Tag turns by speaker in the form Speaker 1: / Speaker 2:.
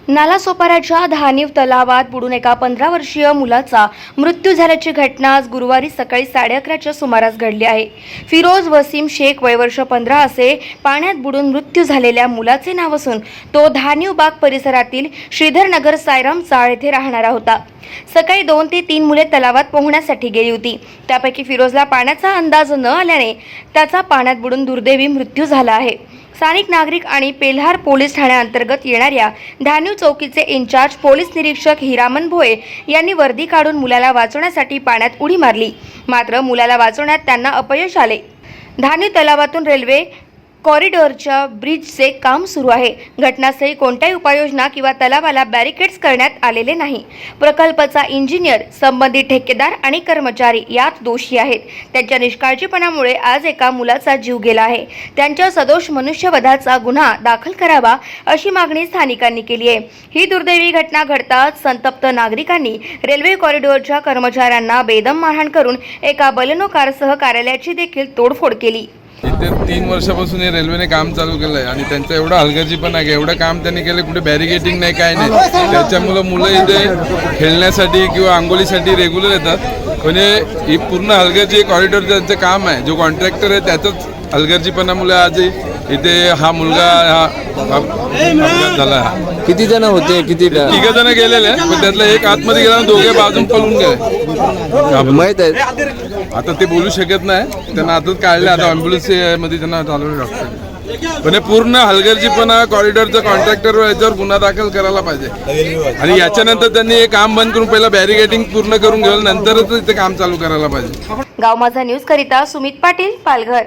Speaker 1: नालासोपाऱ्याच्या धानीव तलावात बुडून एका 15 वर्षीय मुलाचा मृत्यू झाल्याची घटना आज गुरुवारी सकाळी 11:30च्या सुमारास घडली आहे। फिरोज वसीम शेख वय वर्ष 15 असे पाण्यात बुडून मृत्यू झालेल्या मुलाचे नाव असून तो धानीव बाग परिसरातील श्रीधरनगर सायराम चाळ येथे राहणारा होता। सकाळी 2 ते 3 मुले तलावात पोहण्यासाठी गेली होती। त्यापैकी फिरोजला पाण्याचा अंदाज न आल्याने त्याचा पाण्यात बुडून दुर्दैवी मृत्यू झाला आहे। स्थानिक नागरिक आणि पेल्हार पोलीस ठाण्याअंतर्गत येणाऱ्या धानीव चौकीचे इंचार्ज पोलीस निरीक्षक हिरामन भोये यांनी वर्दी काढून मुलाला वाचवण्यासाठी पाण्यात उडी मारली, मात्र मुलाला वाचवण्यात त्यांना अपयश आले। धानीव तलावातून रेल्वे कॉरिडॉरच्या ब्रिजचे काम सुरू आहे। घटनास्थळी कोणत्याही उपाययोजना किंवा तलावाला बॅरिकेड्स करण्यात आलेले नाही। प्रकल्पाचा इंजिनियर, संबंधित ठेकेदार आणि कर्मचारी यात दोषी आहेत। त्यांच्या निष्काळजीपणामुळे आज एका मुलाचा जीव गेला आहे। त्यांच्या सदोष मनुष्यवधाचा गुन्हा दाखल करावा अशी मागणी स्थानिकांनी केली आहे। ही दुर्दैवी घटना घडताच संतप्त नागरिकांनी रेल्वे कॉरिडॉरच्या कर्मचाऱ्यांना बेदम मारहाण करून एका बलेनो कारसह कार्यालयाची देखील तोडफोड केली।
Speaker 2: इथे 3 वर्षापासून हे रेल्वेने काम चालू केलं आहे आणि त्यांचं एवढं हलगर्जीपणा आहे, एवढं काम त्यांनी केलं, कुठे बॅरिकेटिंग नाही, काय नाही। त्याच्यामुळं मुलं इथे खेळण्यासाठी किंवा आंघोळीसाठी रेग्युलर येतात। म्हणजे ही पूर्ण हलगर्जी कॉरिडॉर त्यांचं काम आहे। जो कॉन्ट्रॅक्टर आहे त्याचंच हलगर्जीपणामुळे आज इथे हा मुलगा अपघात झाला।
Speaker 3: किती जण होते? किती?
Speaker 2: 3 जण गेलेले, पण त्यातला एक आतमध्ये गेला, 2 बाजून पळून गेले।
Speaker 3: माहित आहे
Speaker 2: आता ते बोलू शकत नाही, त्यांना आताच काढले, आता ॲम्ब्युलन्स मध्ये त्यांना चालवले डॉक्टर। पण हे पूर्ण हलगर्जीपणा कॉरिडॉरचा कॉन्ट्रॅक्टर याच्यावर गुन्हा दाखल करायला पाहिजे आणि याच्यानंतर त्यांनी हे काम बंद करून पहिला बॅरिकेडिंग पूर्ण करून घेऊन नंतरच इथे काम चालू करायला पाहिजे।
Speaker 1: गाव माझा न्यूज करिता सुमित पाटील, पालघर।